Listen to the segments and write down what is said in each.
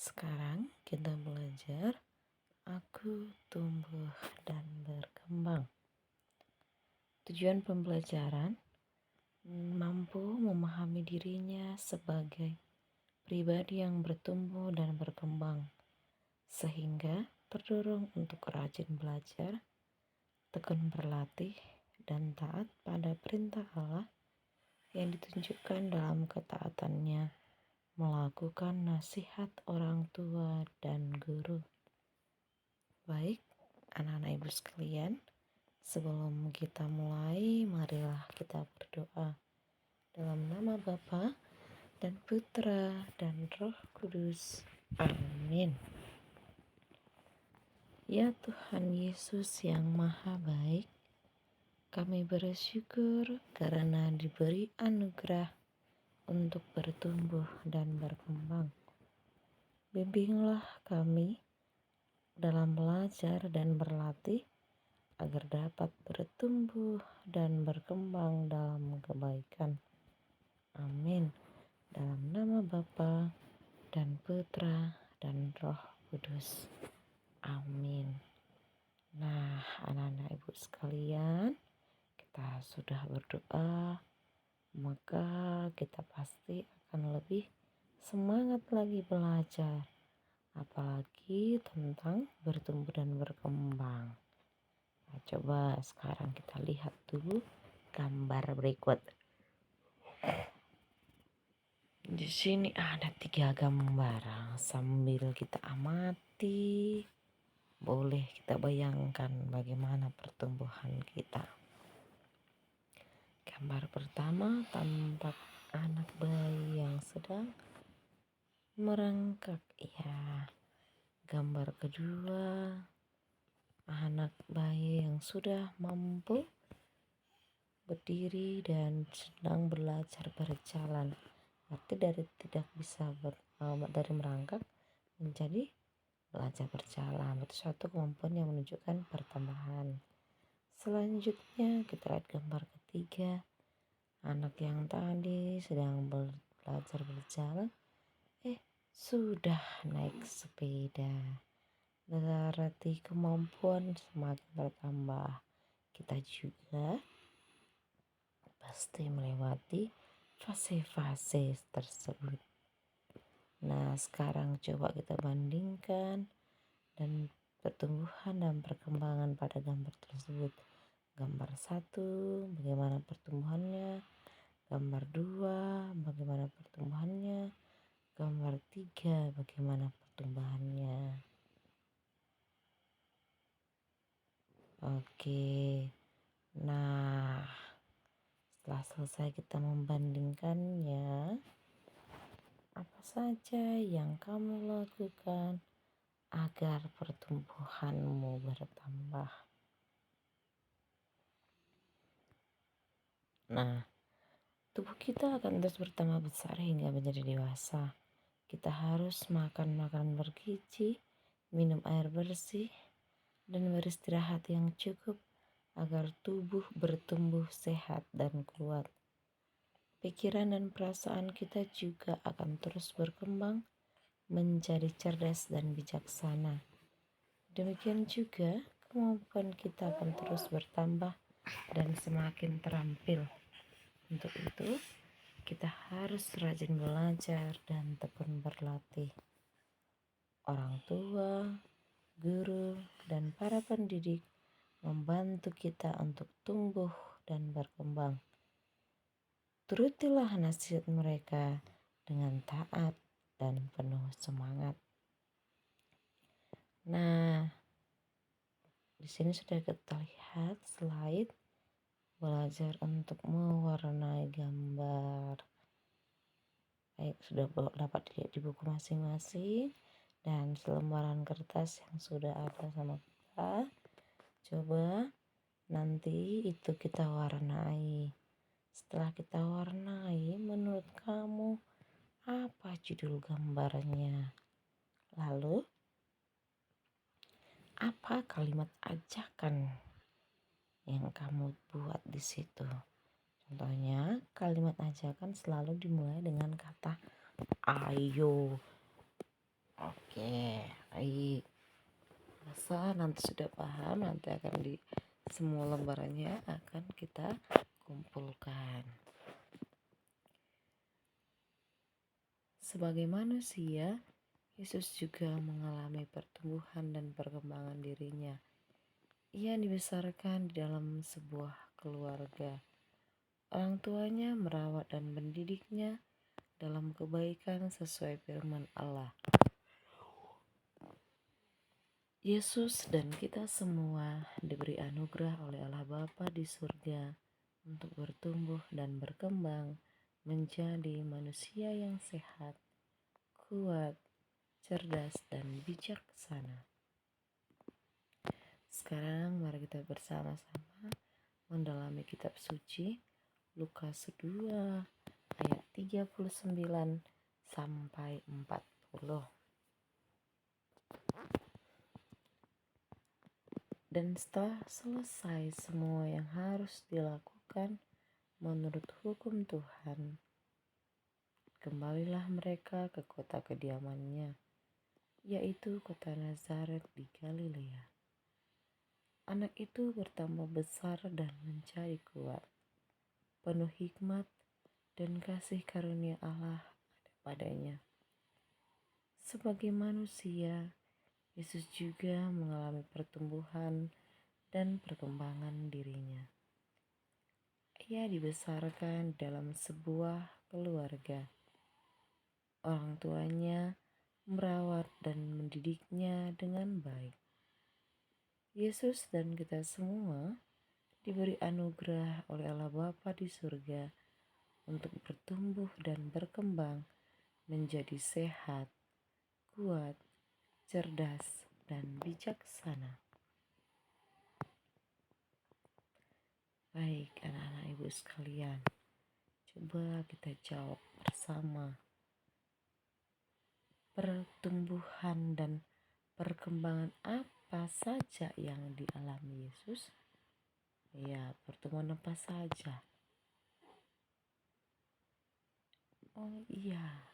Sekarang kita belajar aku tumbuh dan berkembang. Tujuan pembelajaran mampu memahami dirinya sebagai pribadi yang bertumbuh dan berkembang, sehingga terdorong untuk rajin belajar, tekun berlatih, dan taat pada perintah Allah yang ditunjukkan dalam ketaatannya, melakukan nasihat orang tua dan guru. Baik, anak-anak ibu sekalian, sebelum kita mulai, marilah kita berdoa. Dalam nama Bapa dan Putra dan Roh Kudus. Amin. Ya Tuhan Yesus yang Maha Baik, kami bersyukur karena diberi anugerah untuk bertumbuh dan berkembang. Bimbinglah kami dalam belajar dan berlatih agar dapat bertumbuh dan berkembang dalam kebaikan. Amin. Dalam nama Bapa dan Putra dan Roh Kudus. Amin. Nah, anak-anak ibu sekalian, kita sudah berdoa, maka kita pasti akan lebih semangat lagi belajar, apalagi tentang bertumbuh dan berkembang. Nah, coba sekarang kita lihat dulu gambar berikut. Di sini ada 3 gambar. Sambil kita amati, boleh kita bayangkan bagaimana pertumbuhan kita. Gambar pertama tampak anak bayi yang sedang merangkak. Ya. Gambar kedua, anak bayi yang sudah mampu berdiri dan sedang belajar berjalan. Arti dari tidak bisa dari merangkak menjadi belajar berjalan. Itu suatu kemampuan yang menunjukkan pertambahan. Selanjutnya kita lihat gambar ketiga. Anak yang tadi sedang belajar berjalan sudah naik sepeda. Berarti kemampuan semakin bertambah. Kita juga pasti melewati fase-fase tersebut. Nah, sekarang coba kita bandingkan dan pertumbuhan dan perkembangan pada gambar tersebut. Gambar 1, bagaimana pertumbuhannya. Gambar 2, bagaimana pertumbuhannya. Gambar 3, bagaimana pertumbuhannya. Oke. Nah, setelah selesai kita membandingkannya, apa saja yang kamu lakukan agar pertumbuhanmu bertambah? Nah, tubuh kita akan terus bertambah besar hingga menjadi dewasa. Kita harus makan makanan bergizi, minum air bersih, dan beristirahat yang cukup agar tubuh bertumbuh sehat dan kuat. Pikiran dan perasaan kita juga akan terus berkembang menjadi cerdas dan bijaksana. Demikian juga kemampuan kita akan terus bertambah dan semakin terampil. Untuk itu, kita harus rajin belajar dan tekun berlatih. Orang tua, guru, dan para pendidik membantu kita untuk tumbuh dan berkembang. Turutilah nasihat mereka dengan taat dan penuh semangat. Nah, di sini sudah kita lihat slide belajar untuk mewarnai gambar. Baik, sudah dapat dilihat di buku masing-masing dan selembaran kertas yang sudah ada sama kita. Coba nanti itu kita warnai. Setelah kita warnai, menurut kamu apa judul gambarnya? Lalu, apa kalimat ajakan yang kamu buat di situ? Contohnya, kalimat ajakan selalu dimulai dengan kata ayo. Oke, baik. Masa nanti sudah paham, nanti akan di semua lembarannya akan kita kumpulkan. Sebagai manusia, Yesus juga mengalami pertumbuhan dan perkembangan dirinya. Ia dibesarkan di dalam sebuah keluarga. Orang tuanya merawat dan mendidiknya dalam kebaikan sesuai firman Allah. Yesus dan kita semua diberi anugerah oleh Allah Bapa di surga untuk bertumbuh dan berkembang menjadi manusia yang sehat, kuat, cerdas, dan bijaksana. Sekarang mari kita bersama-sama mendalami kitab suci Lukas 2 ayat 39 sampai 40. Dan setelah selesai semua yang harus dilakukan menurut hukum Tuhan, kembalilah mereka ke kota kediamannya, yaitu kota Nazaret di Galilea. Anak itu bertambah besar dan menjadi kuat, penuh hikmat dan kasih karunia Allah ada padanya. Sebagai manusia, Yesus juga mengalami pertumbuhan dan perkembangan dirinya. Ia dibesarkan dalam sebuah keluarga. Orang tuanya merawat dan mendidiknya dengan baik. Yesus dan kita semua diberi anugerah oleh Allah Bapa di surga untuk bertumbuh dan berkembang menjadi sehat, kuat, cerdas, dan bijaksana. Baik anak-anak ibu sekalian, coba kita jawab bersama. Pertumbuhan dan perkembangan apa saja yang dialami Yesus? Ya, pertumbuhan apa saja? Oh iya,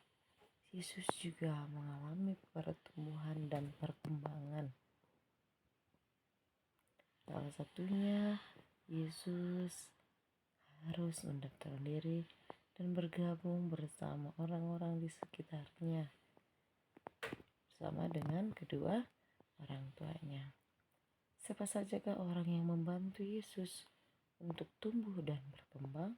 Yesus juga mengalami pertumbuhan dan perkembangan. Salah satunya, Yesus harus mendaftarkan diri dan bergabung bersama orang-orang di sekitarnya, bersama dengan kedua orang tuanya. Siapa sajakah orang yang membantu Yesus untuk tumbuh dan berkembang?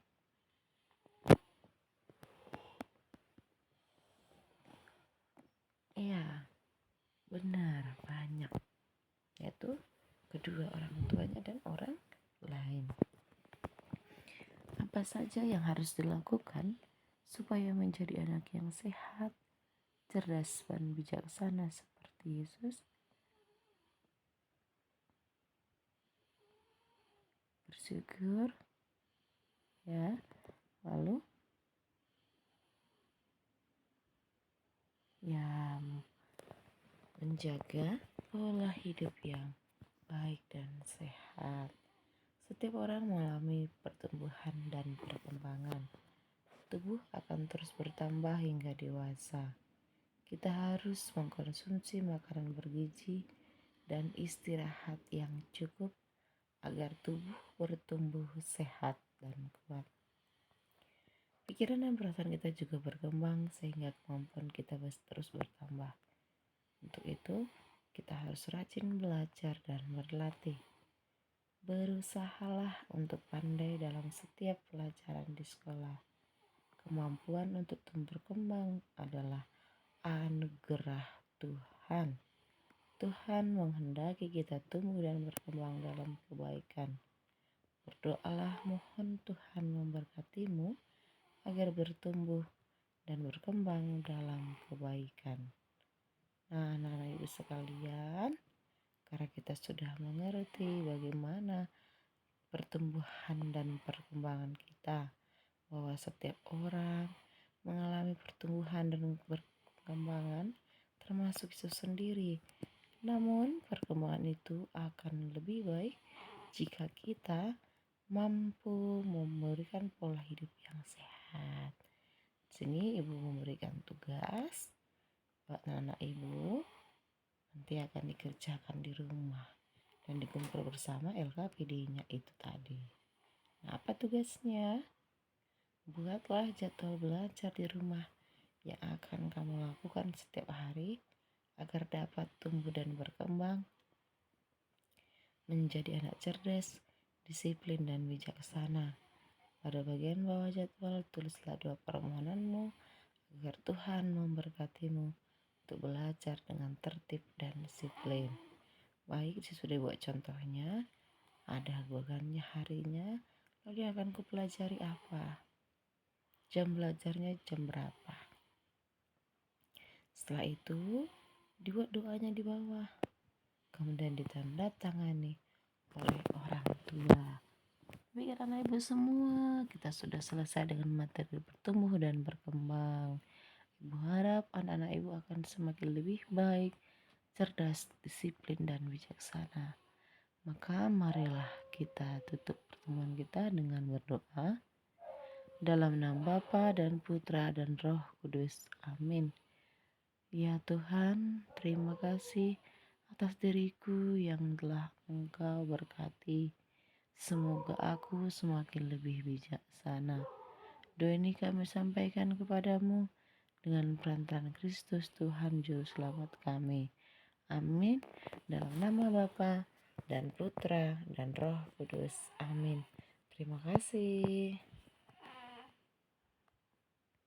Ya, benar, banyak, yaitu kedua orang tuanya dan orang lain. Apa saja yang harus dilakukan supaya menjadi anak yang sehat, cerdas, dan bijaksana seperti Yesus? Bersyukur, ya, lalu ya, menjaga pola hidup yang baik dan sehat. Setiap orang mengalami pertumbuhan dan perkembangan. Tubuh akan terus bertambah hingga dewasa. Kita harus mengkonsumsi makanan bergizi dan istirahat yang cukup agar tubuh bertumbuh sehat dan kuat. Pikiran dan perasaan kita juga berkembang sehingga kemampuan kita terus bertambah. Untuk itu, kita harus rajin belajar dan berlatih. Berusahalah untuk pandai dalam setiap pelajaran di sekolah. Kemampuan untuk berkembang adalah anugerah Tuhan. Tuhan menghendaki kita tumbuh dan berkembang dalam kebaikan. Berdoalah, mohon Tuhan memberkatimu agar bertumbuh dan berkembang dalam kebaikan. Nah, anak-anak ibu sekalian, karena kita sudah mengerti bagaimana pertumbuhan dan perkembangan kita, bahwa setiap orang mengalami pertumbuhan dan perkembangan termasuk Yesus sendiri. Namun perkembangan itu akan lebih baik jika kita mampu memberikan pola hidup yang sehat. Di sini ibu memberikan tugas Bapak dan anak ibu nanti akan dikerjakan di rumah dan dikumpul bersama LKPD-nya itu tadi. Nah, apa tugasnya? Buatlah jadwal belajar di rumah yang akan kamu lakukan setiap hari agar dapat tumbuh dan berkembang menjadi anak cerdas, disiplin, dan bijaksana. Pada bagian bawah jadwal, tulislah doa permohonanmu agar Tuhan memberkatimu untuk belajar dengan tertib dan disiplin. Baik, sudah buat contohnya, ada bukannya harinya, lalu akan kupelajari apa? Jam belajarnya jam berapa? Setelah itu, dibuat doanya di bawah, kemudian ditandatangani oleh orang tua. Baik anak ibu semua, kita sudah selesai dengan materi bertumbuh dan berkembang. Ibu harap anak-anak ibu akan semakin lebih baik, cerdas, disiplin, dan bijaksana. Maka marilah kita tutup pertemuan kita dengan berdoa. Dalam nama Bapa dan Putra dan Roh Kudus. Amin. Ya Tuhan, terima kasih atas diriku yang telah Engkau berkati. Semoga aku semakin lebih bijaksana. Doa ini kami sampaikan kepadamu dengan perantaraan Kristus Tuhan Juru Selamat kami. Amin. Dalam nama Bapa dan Putra dan Roh Kudus. Amin. Terima kasih.